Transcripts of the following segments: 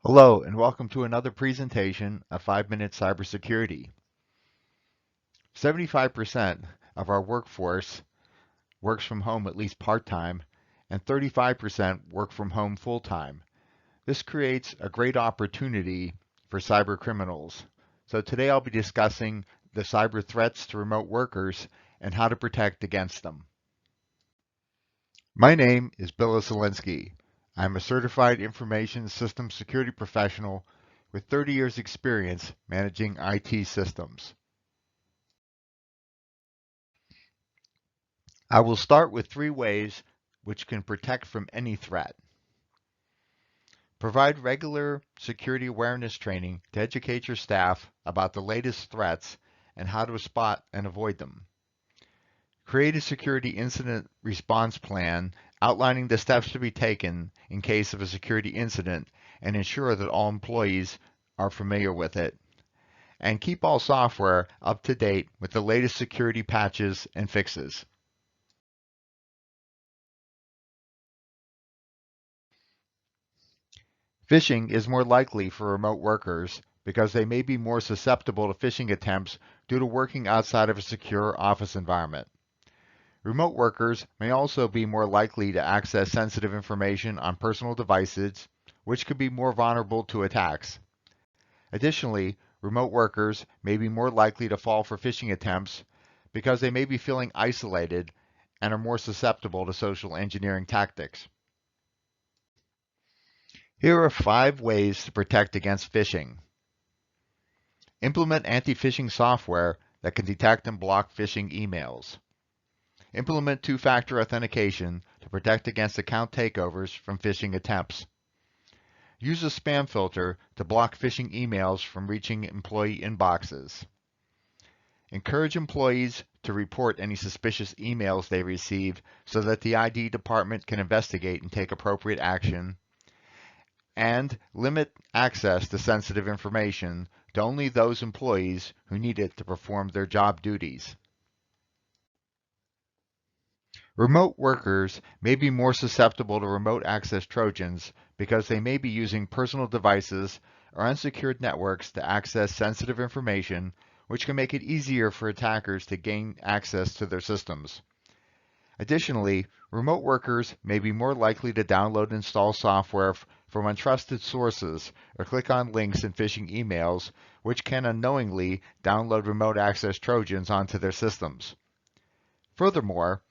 Hello, and welcome to another presentation of 5-Minute Cybersecurity. 75% of our workforce works from home at least part-time, and 35% work from home full-time. This creates a great opportunity for cyber criminals. So today I'll be discussing the cyber threats to remote workers and how to protect against them. My name is Bill Osolinski. I'm a certified information system security professional with 30 years experience managing IT systems. I will start with 3 ways which can protect from any threat. Provide regular security awareness training to educate your staff about the latest threats and how to spot and avoid them. Create a security incident response plan outlining the steps to be taken in case of a security incident and ensure that all employees are familiar with it. And keep all software up to date with the latest security patches and fixes. Phishing is more likely for remote workers because they may be more susceptible to phishing attempts due to working outside of a secure office environment. Remote workers may also be more likely to access sensitive information on personal devices, which could be more vulnerable to attacks. Additionally, remote workers may be more likely to fall for phishing attempts because they may be feeling isolated and are more susceptible to social engineering tactics. Here are 5 ways to protect against phishing. Implement anti-phishing software that can detect and block phishing emails. Implement two-factor authentication to protect against account takeovers from phishing attempts. Use a spam filter to block phishing emails from reaching employee inboxes. Encourage employees to report any suspicious emails they receive so that the ID department can investigate and take appropriate action. And limit access to sensitive information to only those employees who need it to perform their job duties. Remote workers may be more susceptible to remote access Trojans because they may be using personal devices or unsecured networks to access sensitive information, which can make it easier for attackers to gain access to their systems. Additionally, remote workers may be more likely to download and install software from untrusted sources or click on links in phishing emails, which can unknowingly download remote access Trojans onto their systems. Furthermore,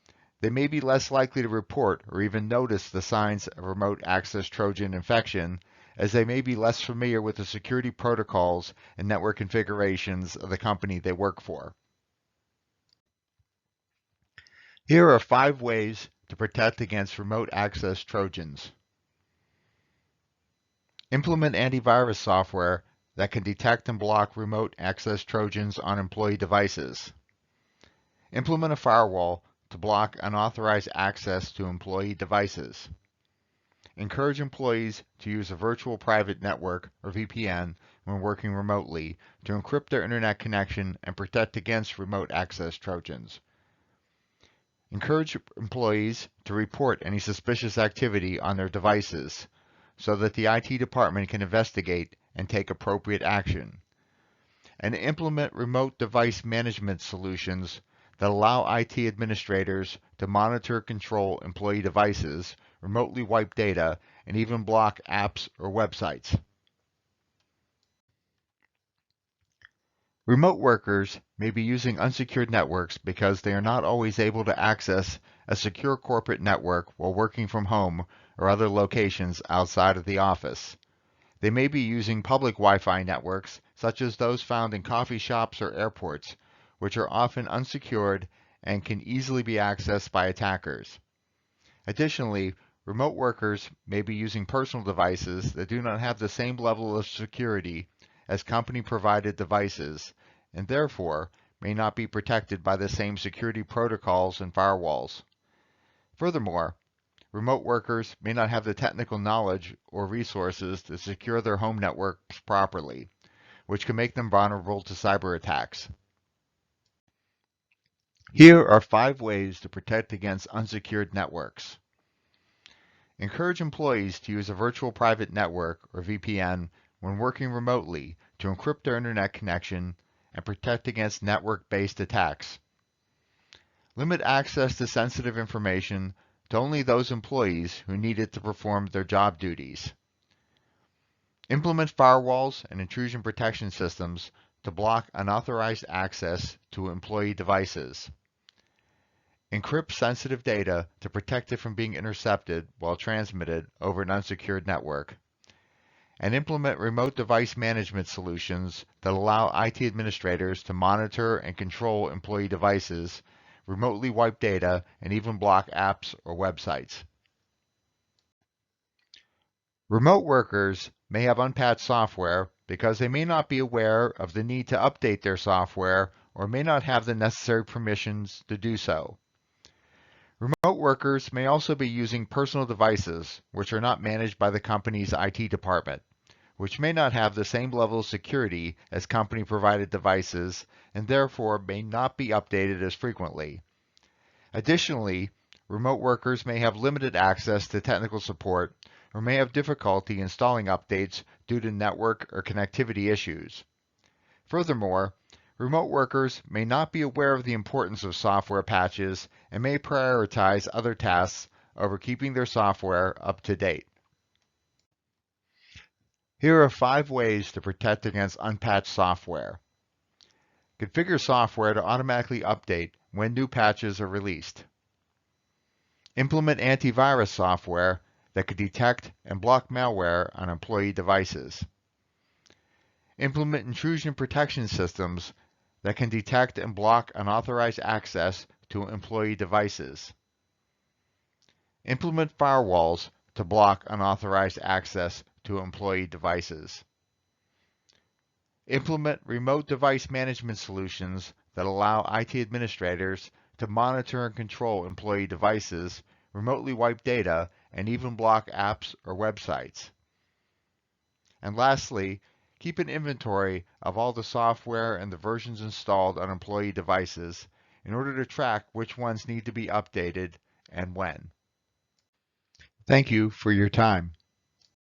they may be less likely to report or even notice the signs of remote access Trojan infection, as they may be less familiar with the security protocols and network configurations of the company they work for. Here are 5 ways to protect against remote access Trojans. Implement antivirus software that can detect and block remote access Trojans on employee devices. Implement a firewall to block unauthorized access to employee devices. Encourage employees to use a virtual private network, or VPN, when working remotely to encrypt their internet connection and protect against remote access Trojans. Encourage employees to report any suspicious activity on their devices so that the IT department can investigate and take appropriate action. And implement remote device management solutions that allow IT administrators to monitor and control employee devices, remotely wipe data, and even block apps or websites. Remote workers may be using unsecured networks because they are not always able to access a secure corporate network while working from home or other locations outside of the office. They may be using public Wi-Fi networks, such as those found in coffee shops or airports, which are often unsecured and can easily be accessed by attackers. Additionally, remote workers may be using personal devices that do not have the same level of security as company-provided devices, and therefore may not be protected by the same security protocols and firewalls. Furthermore, remote workers may not have the technical knowledge or resources to secure their home networks properly, which can make them vulnerable to cyber attacks. Here are 5 ways to protect against unsecured networks. Encourage employees to use a virtual private network, or VPN, when working remotely to encrypt their internet connection and protect against network-based attacks. Limit access to sensitive information to only those employees who need it to perform their job duties. Implement firewalls and intrusion protection systems to block unauthorized access to employee devices. Encrypt sensitive data to protect it from being intercepted while transmitted over an unsecured network. And implement remote device management solutions that allow IT administrators to monitor and control employee devices, remotely wipe data, and even block apps or websites. Remote workers may have unpatched software because they may not be aware of the need to update their software or may not have the necessary permissions to do so. Remote workers may also be using personal devices which are not managed by the company's IT department, which may not have the same level of security as company-provided devices and therefore may not be updated as frequently. Additionally, remote workers may have limited access to technical support or may have difficulty installing updates due to network or connectivity issues. Furthermore, remote workers may not be aware of the importance of software patches and may prioritize other tasks over keeping their software up to date. Here are 5 ways to protect against unpatched software. Configure software to automatically update when new patches are released. Implement antivirus software that can detect and block malware on employee devices. Implement intrusion protection systems that can detect and block unauthorized access to employee devices. Implement firewalls to block unauthorized access to employee devices. Implement remote device management solutions that allow IT administrators to monitor and control employee devices, remotely wipe data, and even block apps or websites. And lastly, keep an inventory of all the software and the versions installed on employee devices in order to track which ones need to be updated and when. Thank you for your time.